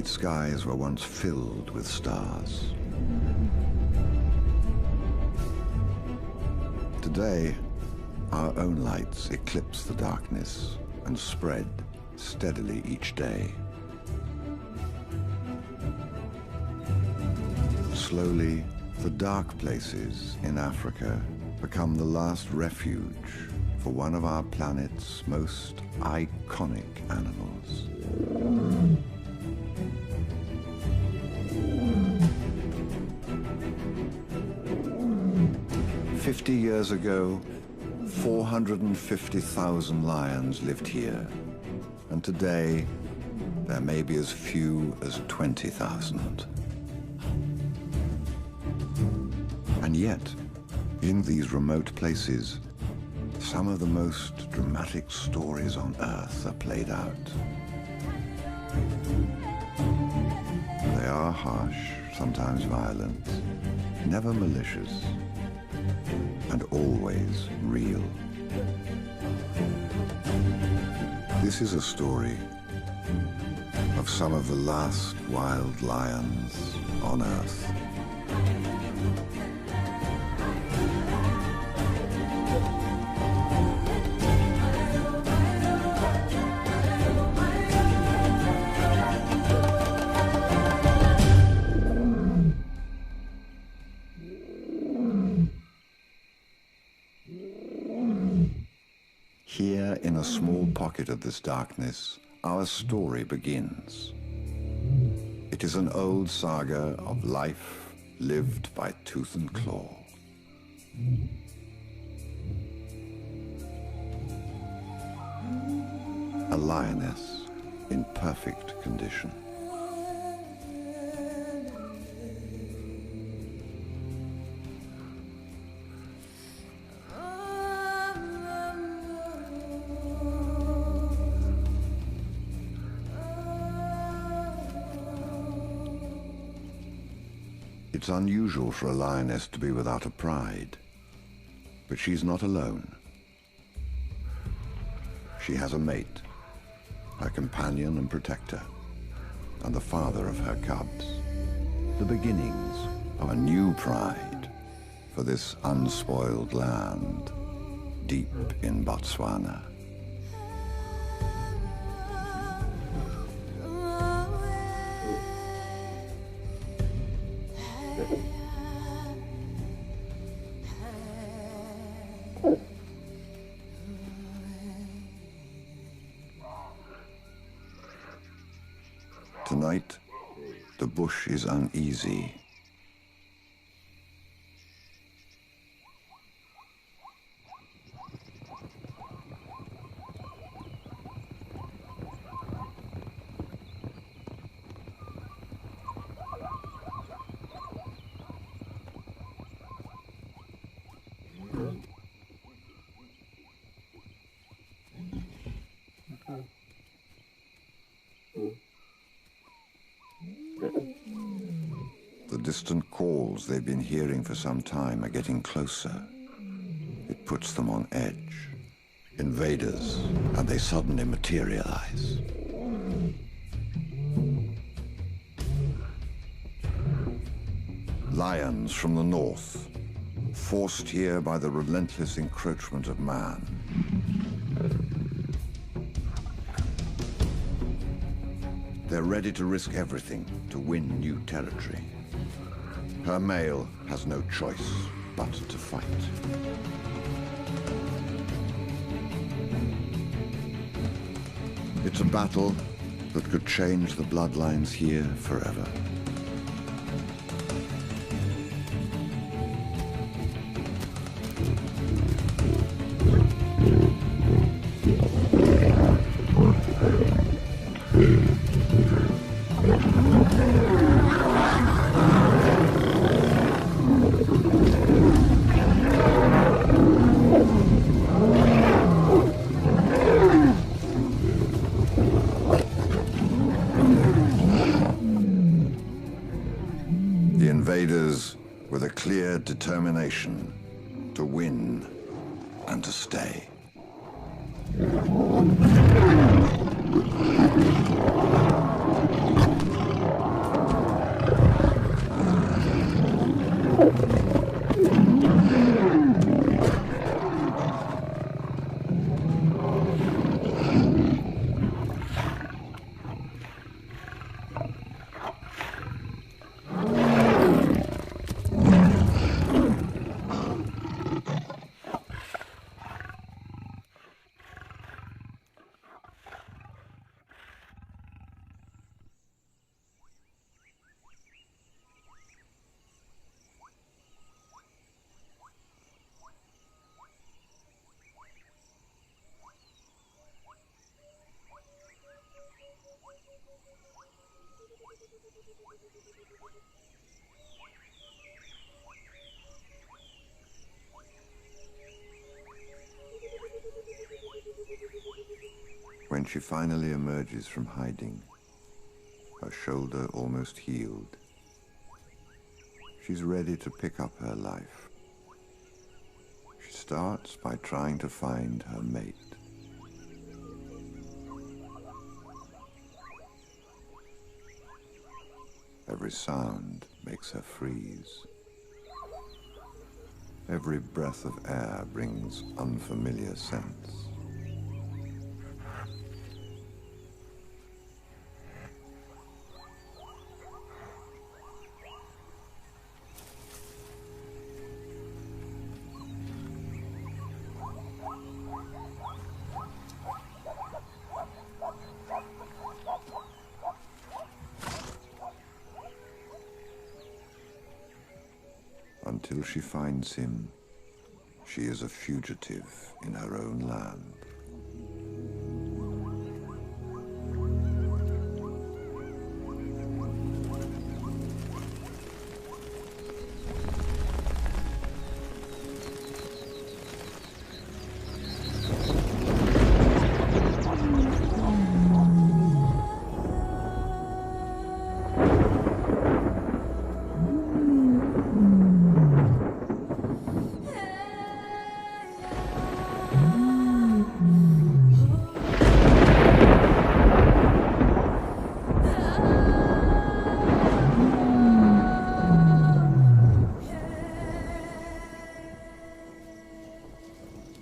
night skies were once filled with stars. Today, our own lights eclipse the darkness and spread steadily each day. Slowly, the dark places in Africa become the last refuge for one of our planet's most iconic animals. "50 years ago, 450,000 lions lived here, and today there may be as few as 20,000. And yet, in these remote places, some of the most dramatic stories on Earth are played out. They are harsh, sometimes violent, never malicious, and always real. This is a story of some of the last wild lions on Earth. Here, in a small pocket of this darkness, our story begins. It is an old saga of life lived by tooth and claw. A lioness in perfect condition. It's unusual for a lioness to be without a pride, but she's not alone. She has a mate, her companion and protector, and the father of her cubs. The beginnings of a new pride for this unspoiled land deep in Botswana. Tonight, the bush is uneasy. The distant calls they've been hearing for some time are getting closer. It puts them on edge. Invaders, and they suddenly materialize. Lions from the north, forced here by the relentless encroachment of man. They're ready to risk everything to win new territory. Her male has no choice but to fight. It's a battle that could change the bloodlines here forever. The invaders with a clear determination to win and to stay. When she finally emerges from hiding, her shoulder almost healed, she's ready to pick up her life. She starts by trying to find her mate. Every sound makes her freeze. Every breath of air brings unfamiliar scents. Until she finds him, she is a fugitive in her own land.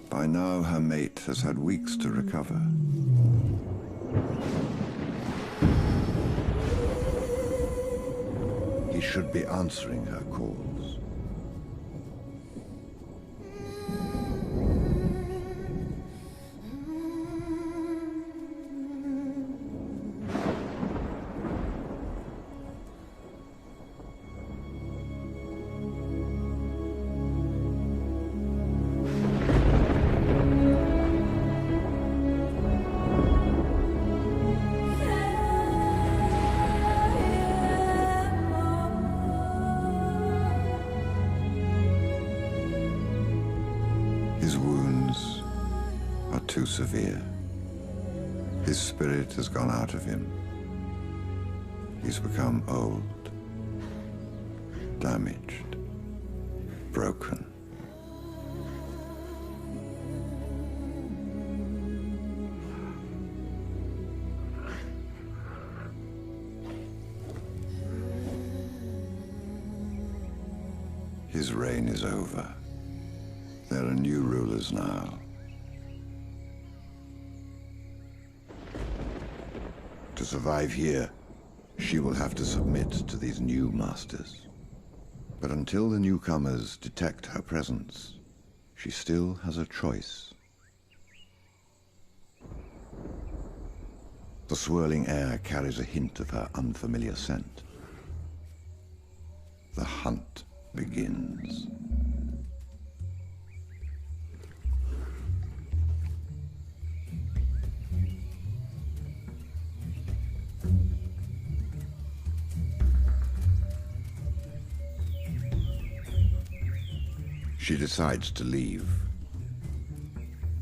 By now, her mate has had weeks to recover. He should be answering her calls. His wounds are too severe. His spirit has gone out of him. He's become old, damaged, broken. His reign is over. There are new rulers now. To survive here, she will have to submit to these new masters. But until the newcomers detect her presence, she still has a choice. The swirling air carries a hint of her unfamiliar scent. The hunt begins. She decides to leave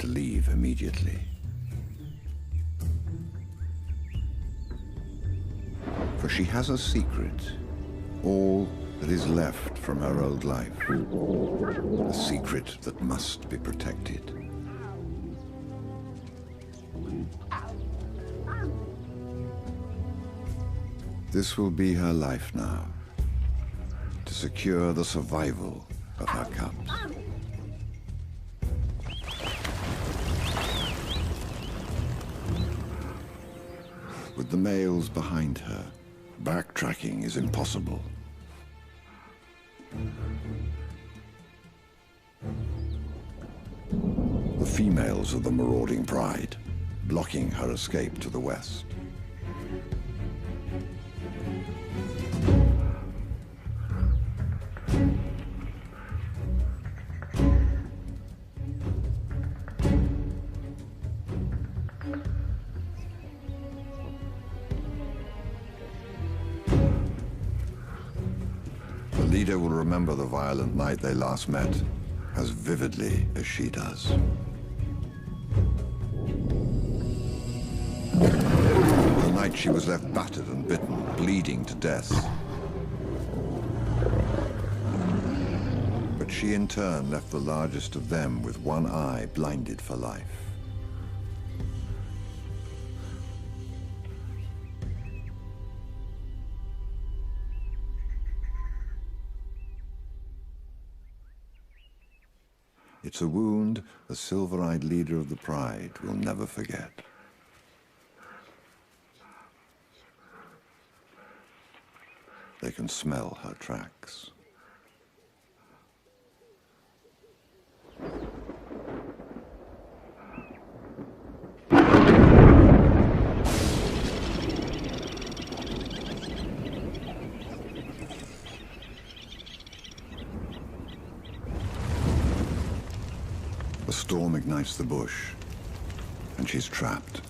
immediately. For she has a secret, all that is left from her old life, a secret that must be protected. This will be her life now, to secure the survival of her cubs. With the males behind her, backtracking is impossible. The females of the marauding pride, blocking her escape to the west. leader will remember the violent night they last met as vividly as she does. The night she was left battered and bitten, bleeding to death. But she in turn left the largest of them with one eye blinded for life. It's a wound the silver-eyed leader of the Pride will never forget. They can smell her tracks. The storm ignites the bush, and she's trapped.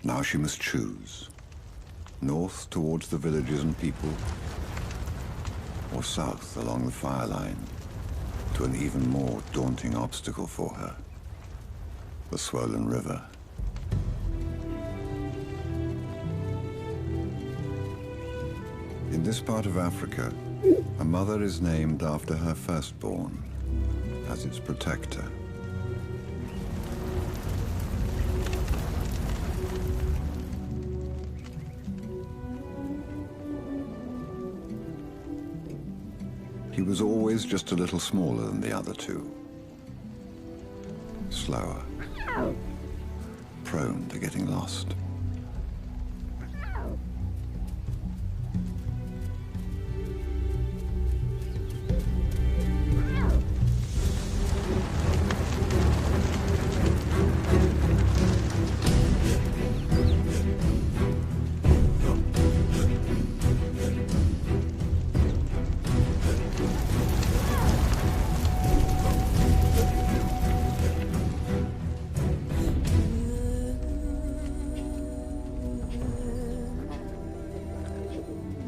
Now she must choose. North towards the villages and people, or south along the fire line to an even more daunting obstacle for her, the swollen river. In this part of Africa, a mother is named after her firstborn as its protector. He was always just a little smaller than the other two. Slower. Prone to getting lost.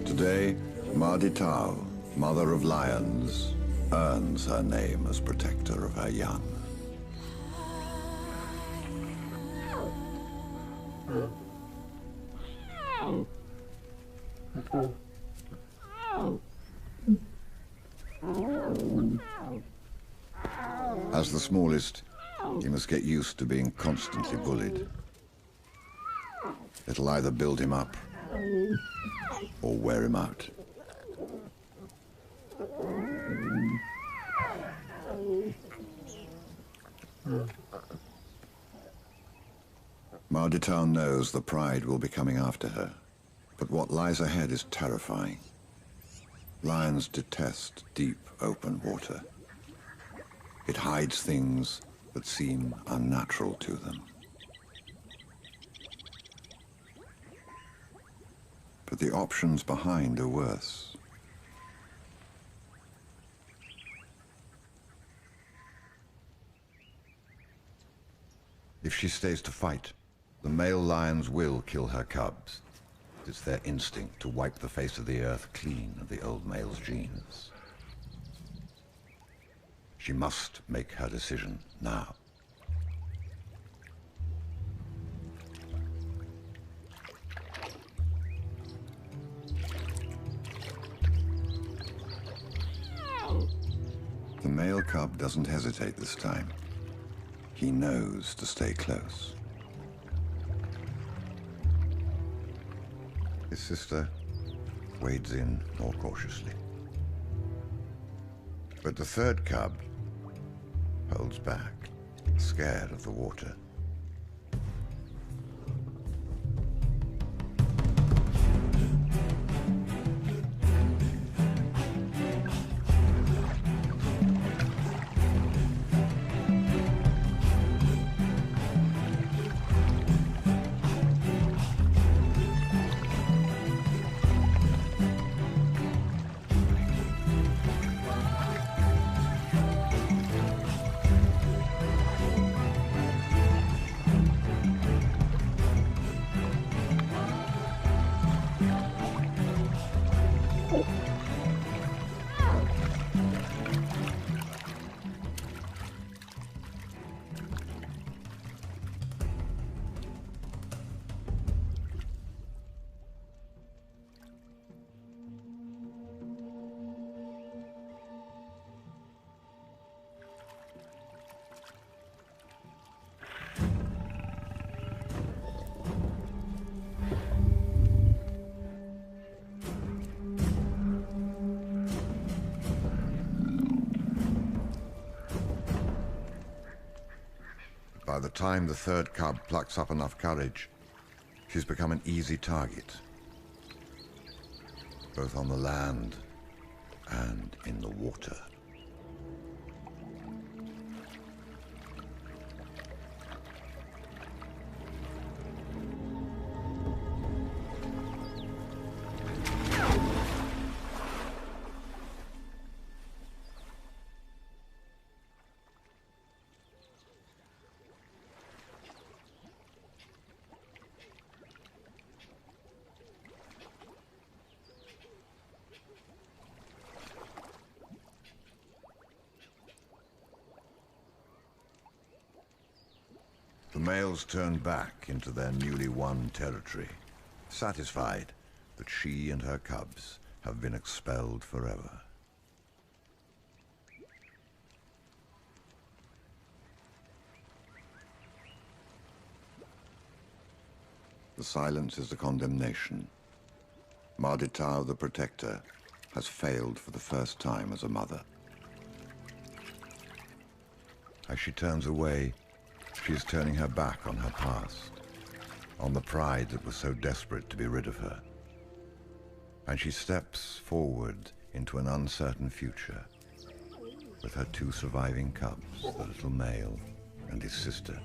Today, Marditau, mother of lions, earns her name as protector of her young. As the smallest, he must get used to being constantly bullied. It'll either build him up or wear him out. Marditau knows the Pride will be coming after her, but what lies ahead is terrifying. Lions detest deep, open water. It hides things that seem unnatural to them. But the options behind are worse. If she stays to fight, the male lions will kill her cubs. It's their instinct to wipe the face of the earth clean of the old male's genes. She must make her decision now. The male cub doesn't hesitate this time. He knows to stay close. His sister wades in more cautiously. But the third cub holds back, scared of the water. By the time the third cub plucks up enough courage, she's become an easy target, both on the land and in the water. The males turn back into their newly won territory, satisfied that she and her cubs have been expelled forever. The silence is the condemnation. Marditau the Protector has failed for the first time as a mother. As she turns away, she is turning her back on her past, on the pride that was so desperate to be rid of her. And she steps forward into an uncertain future with her two surviving cubs, the little male and his sister.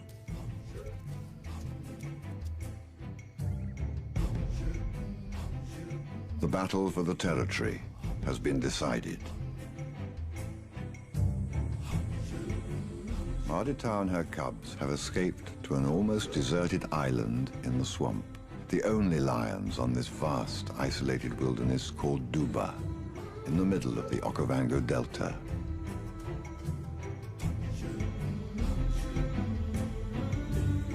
The battle for the territory has been decided. Marditau and her cubs have escaped to an almost deserted island in the swamp, the only lions on this vast, isolated wilderness called Duba, in the middle of the Okavango Delta.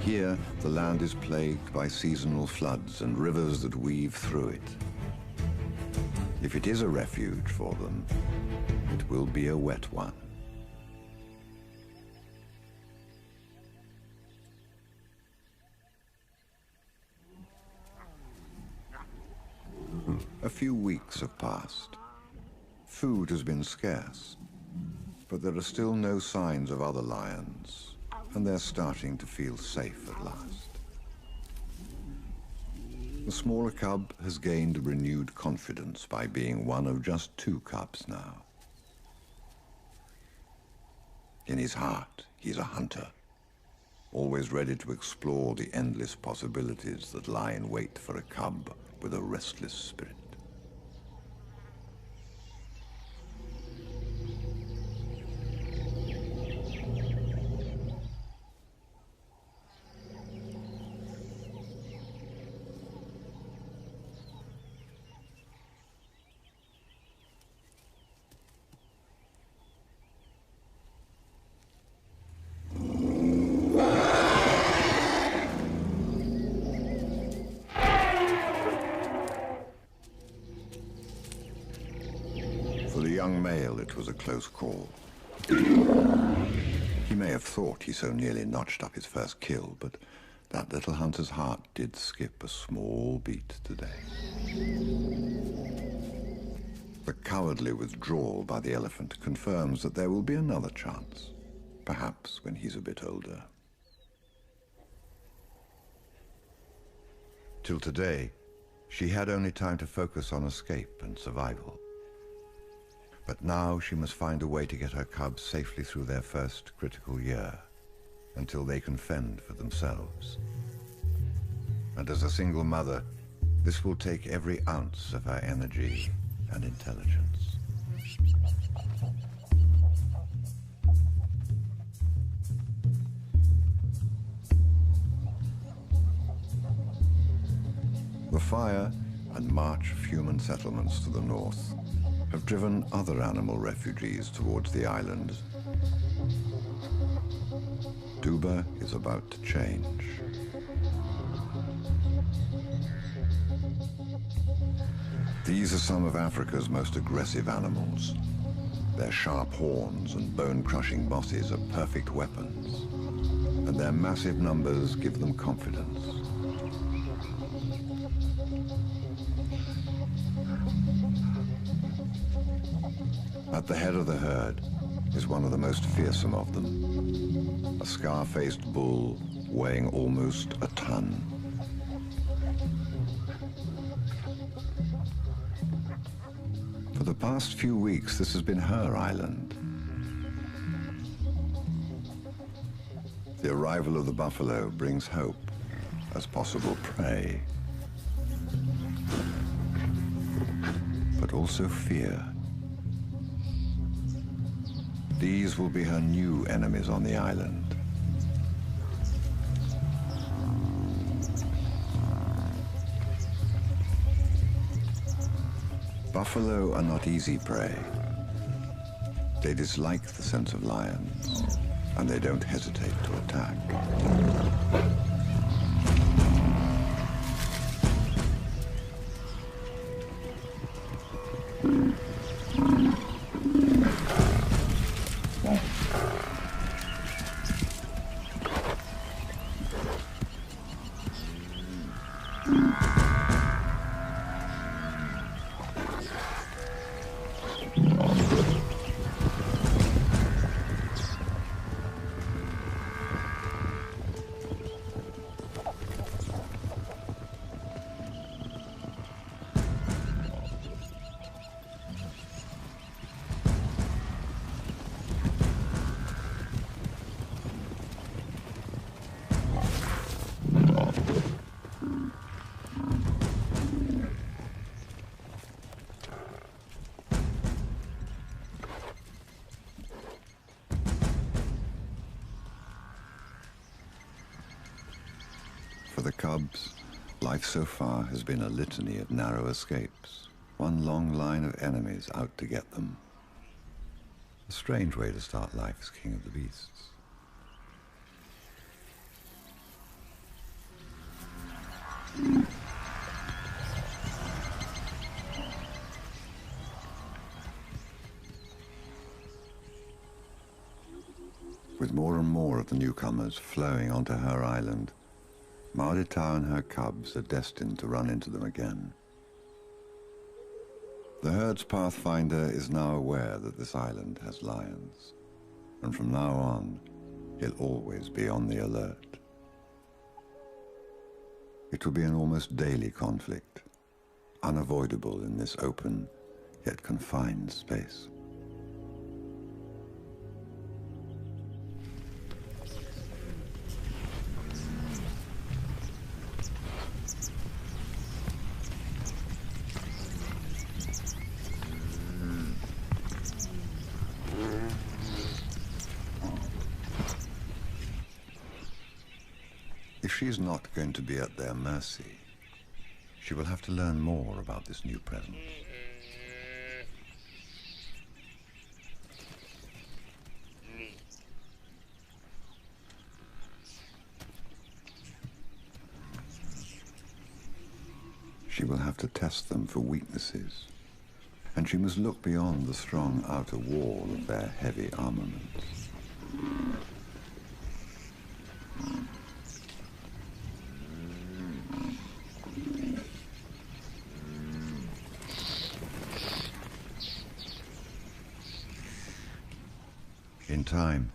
Here, the land is plagued by seasonal floods and rivers that weave through it. If it is a refuge for them, it will be a wet one. A few weeks have passed. Food has been scarce, but there are still no signs of other lions, and they're starting to feel safe at last. The smaller cub has gained renewed confidence by being one of just two cubs now. In his heart, he's a hunter, always ready to explore the endless possibilities that lie in wait for a cub with a restless spirit. For the young male, it was a close call. He may have thought he so nearly notched up his first kill, but that little hunter's heart did skip a small beat today. The cowardly withdrawal by the elephant confirms that there will be another chance, perhaps when he's a bit older. Till today, she had only time to focus on escape and survival. But now she must find a way to get her cubs safely through their first critical year, until they can fend for themselves. And as a single mother, this will take every ounce of her energy and intelligence. The fire and march of human settlements to the north have driven other animal refugees towards the island. Duba is about to change. These are some of Africa's most aggressive animals. Their sharp horns and bone-crushing bosses are perfect weapons, and their massive numbers give them confidence. At the head of the herd, is one of the most fearsome of them. A scar-faced bull weighing almost a ton. For the past few weeks, this has been her island. The arrival of the buffalo brings hope as possible prey, but also fear. These will be her new enemies on the island. Buffalo are not easy prey. They dislike the scent of lions, and they don't hesitate to attack. For the cubs, life so far has been a litany of narrow escapes, one long line of enemies out to get them. A strange way to start life as king of the beasts. With more and more of the newcomers flowing onto her island, Marditau and her cubs are destined to run into them again. The herd's pathfinder is now aware that this island has lions, and from now on, he'll always be on the alert. It will be an almost daily conflict, unavoidable in this open yet confined space. If she's not going to be at their mercy, she will have to learn more about this new presence. She will have to test them for weaknesses, and she must look beyond the strong outer wall of their heavy armaments. In time,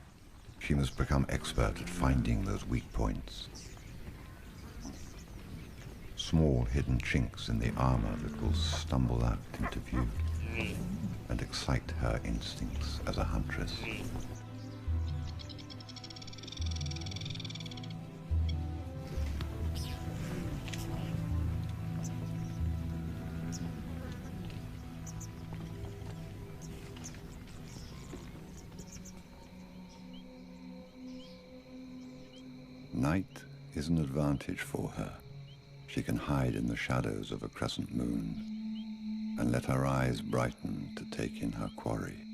she must become expert at finding those weak points. Small hidden chinks in the armor that will stumble out into view and excite her instincts as a huntress. Night is an advantage for her. She can hide in the shadows of a crescent moon and let her eyes brighten to take in her quarry.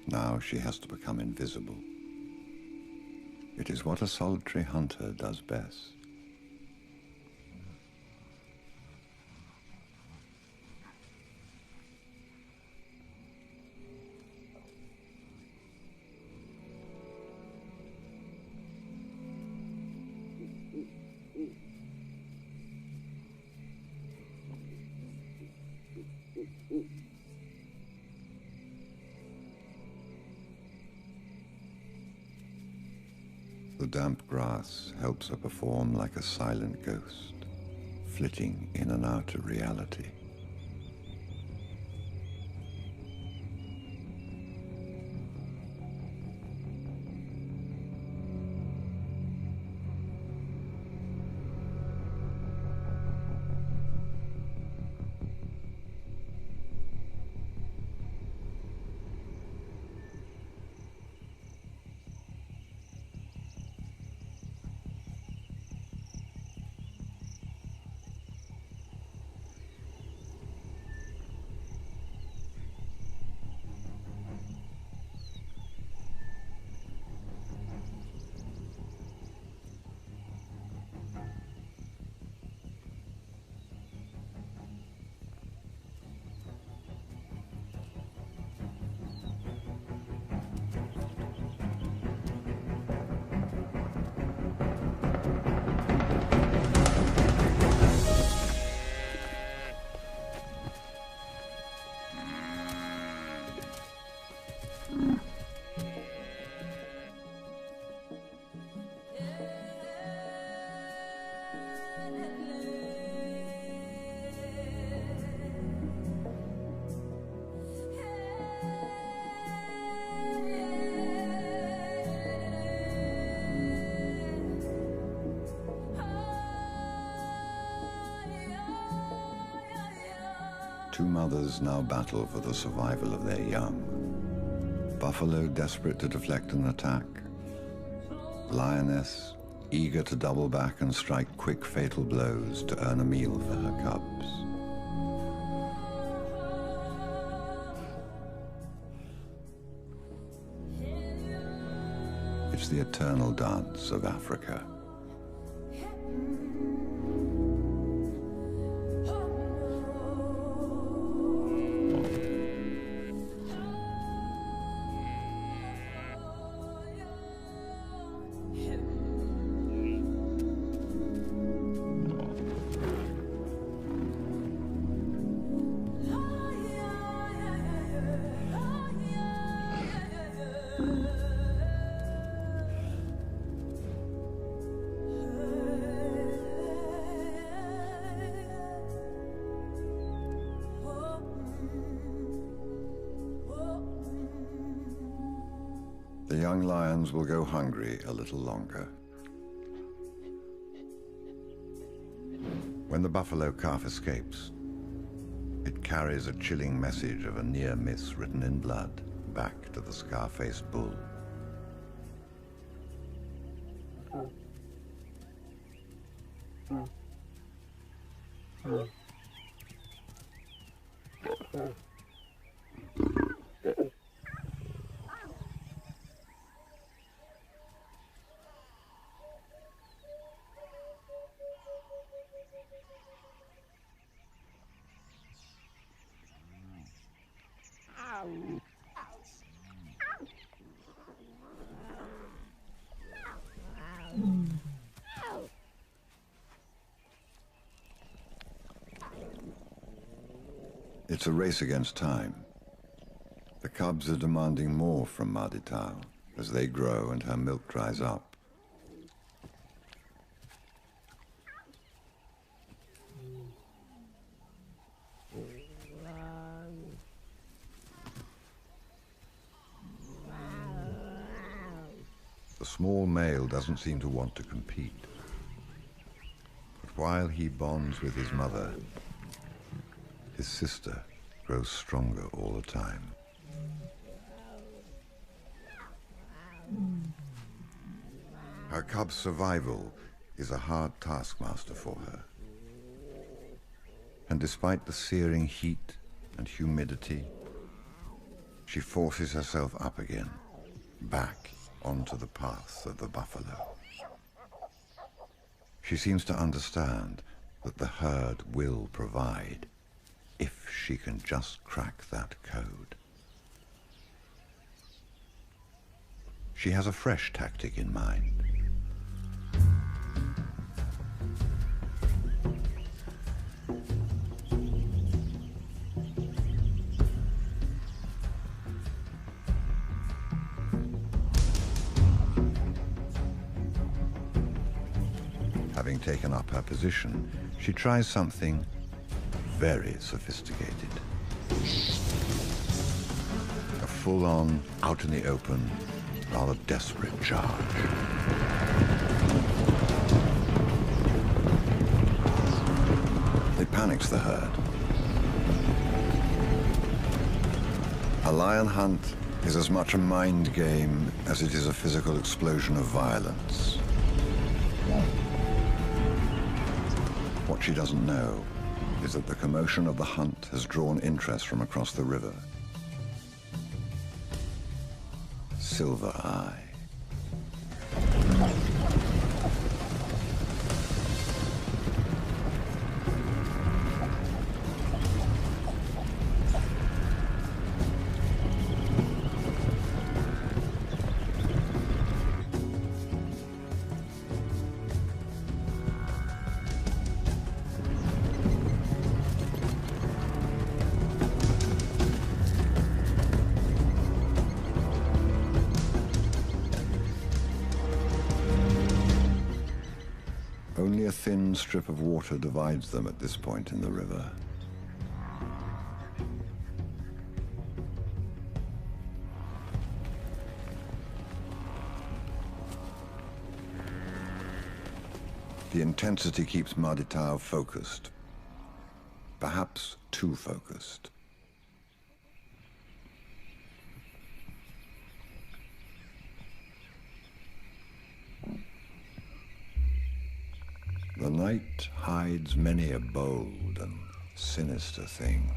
Now she has to become invisible. It is what a solitary hunter does best. The damp grass helps her perform like a silent ghost, flitting in and out of reality. Two mothers now battle for the survival of their young. Buffalo desperate to deflect an attack. Lioness eager to double back and strike quick fatal blows to earn a meal for her cubs. It's the eternal dance of Africa. The young lions will go hungry a little longer. When the buffalo calf escapes, it carries a chilling message of a near miss written in blood back to the scar-faced bull. It's a race against time. The cubs are demanding more from Maditao as they grow and her milk dries up. The small male doesn't seem to want to compete. But while he bonds with his mother, his sister grows stronger all the time. Her cub's survival is a hard taskmaster for her. And despite the searing heat and humidity, She forces herself up again, back onto the path of the buffalo. She seems to understand that the herd will provide if she can just crack that code. She has a fresh tactic in mind. Having taken up her position, she tries something very sophisticated. A full-on, out in the open, rather desperate charge. It panics the herd. A lion hunt is as much a mind game as it is a physical explosion of violence. What she doesn't know is that the commotion of the hunt has drawn interest from across the river. Silver Eye. Only a thin strip of water divides them at this point in the river. The intensity keeps Marditau focused, perhaps too focused. The night hides many a bold and sinister thing.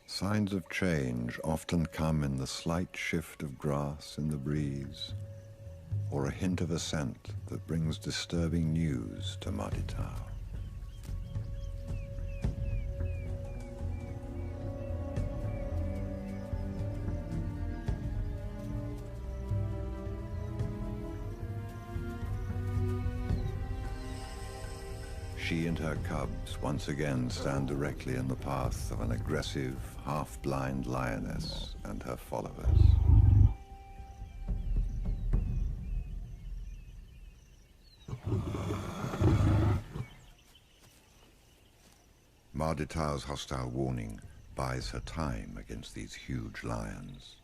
Signs of change often come in the slight shift of grass in the breeze, or a hint of a scent that brings disturbing news to Marditau. She and her cubs once again stand directly in the path of an aggressive, half-blind lioness and her followers. Marditau's hostile warning buys her time against these huge lions,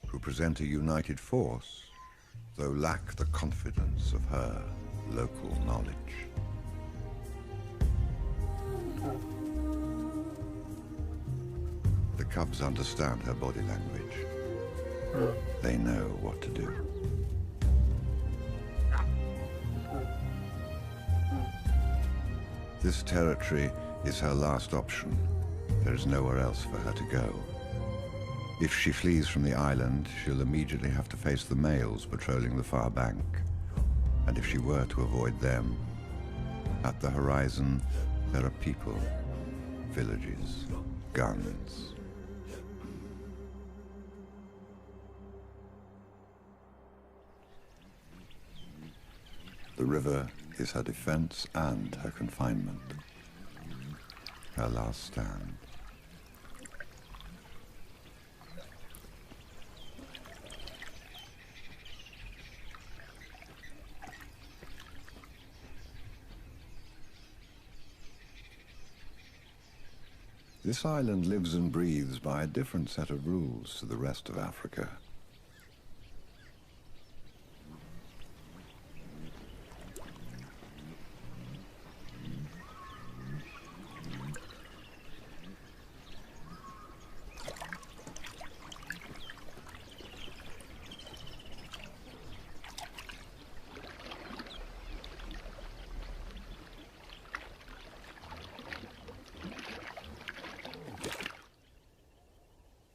who present a united force, though lack the confidence of her local knowledge. The cubs understand her body language. They know what to do. This territory is her last option. There is nowhere else for her to go. If she flees from the island, she'll immediately have to face the males patrolling the far bank. And if she were to avoid them, at the horizon, there are people, villages, guns. The river is her defense and her confinement. Her last stand. This island lives and breathes by a different set of rules to the rest of Africa.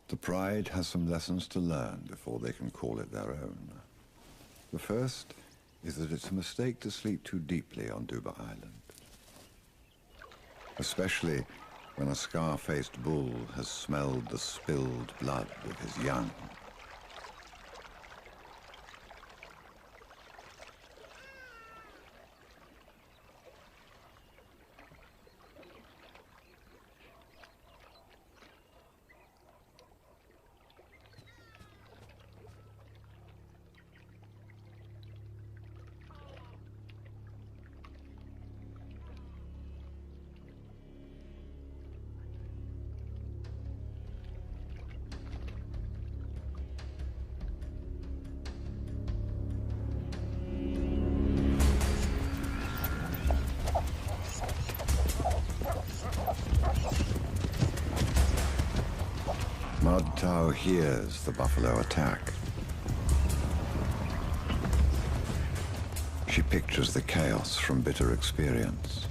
The Pride has some lessons to learn before they can call it their own. The first is that it's a mistake to sleep too deeply on Duba Island, especially when a scar-faced bull has smelled the spilled blood of his young. Madtau hears the buffalo attack. She pictures the chaos from bitter experience.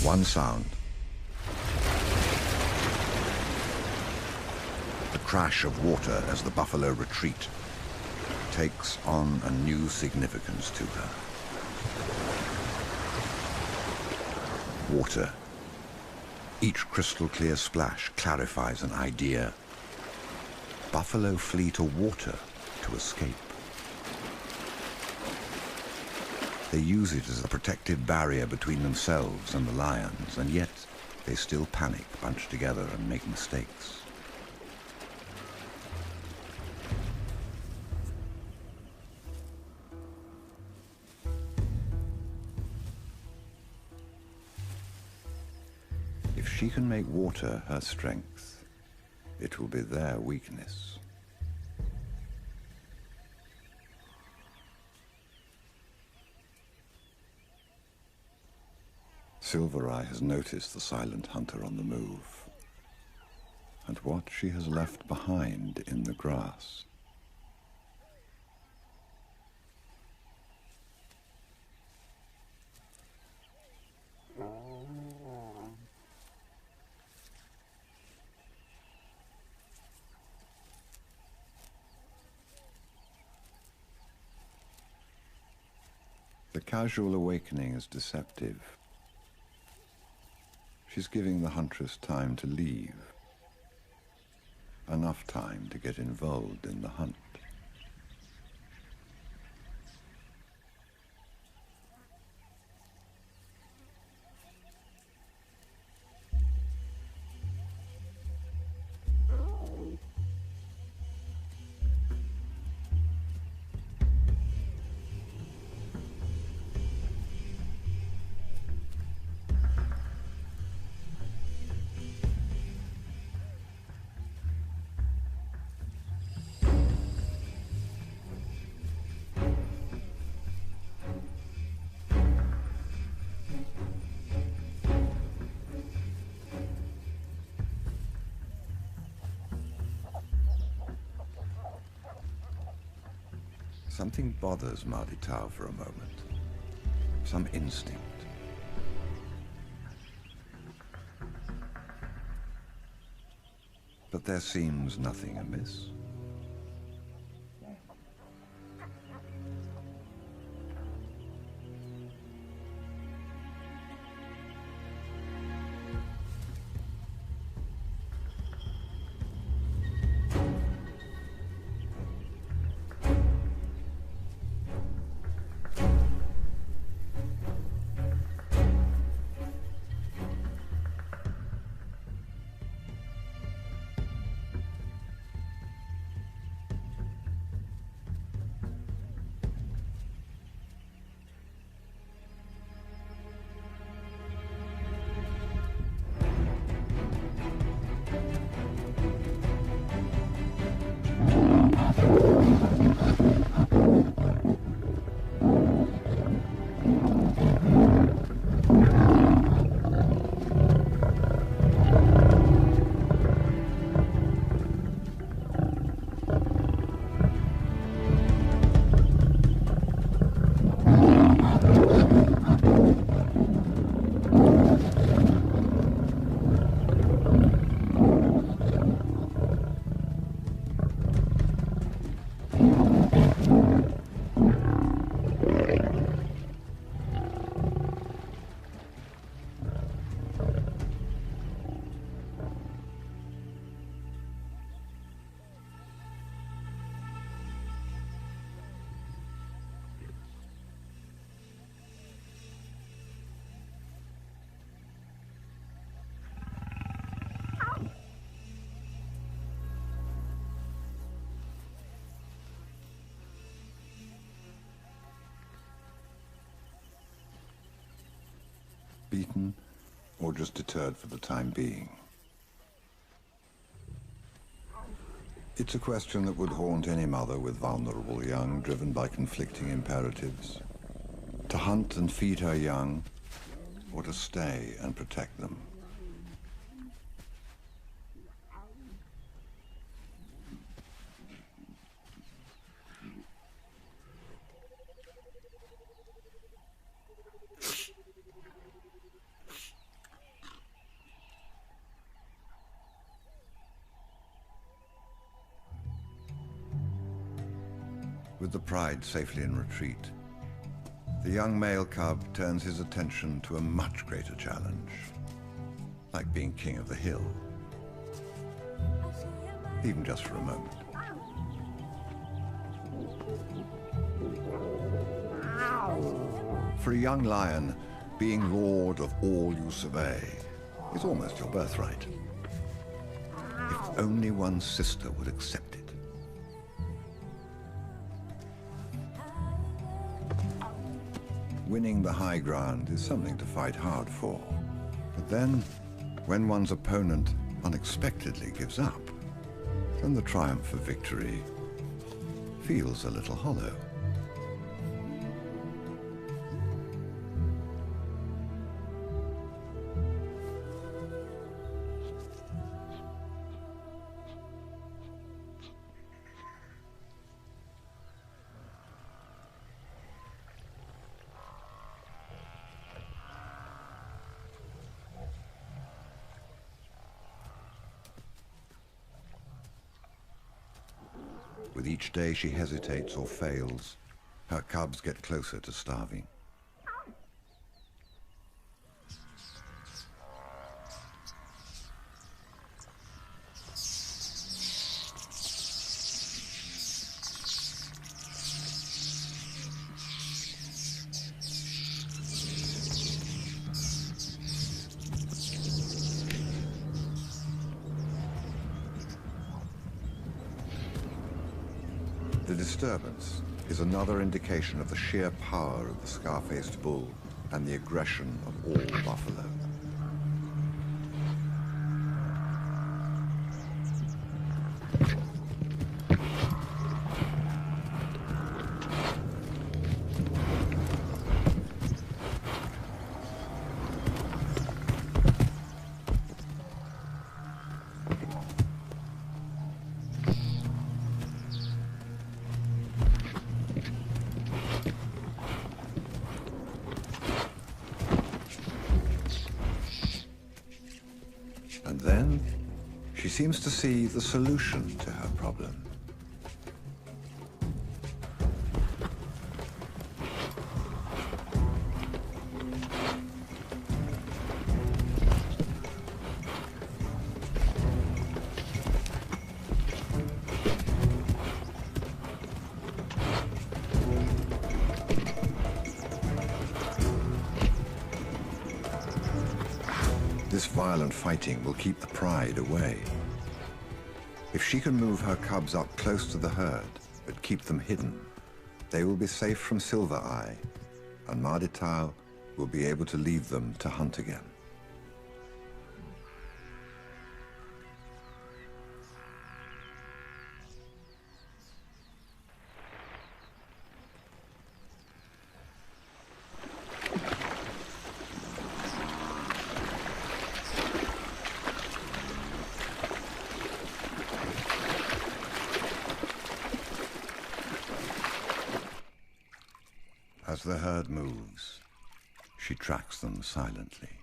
One sound. The crash of water as the buffalo retreat takes on a new significance to her. Water. Each crystal clear splash clarifies an idea. Buffalo flee to water to escape. They use it as a protective barrier between themselves and the lions, and yet they still panic, bunch together, and make mistakes. If she can make water her strength, it will be their weakness. Silvereye has noticed the silent hunter on the move, and what she has left behind in the grass. The casual awakening is deceptive. She's giving the huntress time to leave. Enough time to get involved in the hunt. Something bothers Madtau for a moment. Some instinct. But but there seems nothing amiss. Beaten, or just deterred for the time being? It's a question that would haunt any mother with vulnerable young, driven by conflicting imperatives. To hunt and feed her young, or to stay and protect them. With the pride safely in retreat, the young male cub turns his attention to a much greater challenge, like being king of the hill, even just for a moment. For a young lion, being lord of all you survey is almost your birthright. If only one's sister would accept it. Winning the high ground is something to fight hard for. But then, when one's opponent unexpectedly gives up, then the triumph of victory feels a little hollow. With each day she hesitates or fails, her cubs get closer to starving. The disturbance is another indication of the sheer power of the scar-faced bull and the aggression of all buffalo. seems to see the solution to her problem. This violent fighting will keep the pride away. If she can move her cubs up close to the herd, but keep them hidden, they will be safe from Silvereye, and Marditau will be able to leave them to hunt again. As the herd moves, she tracks them silently.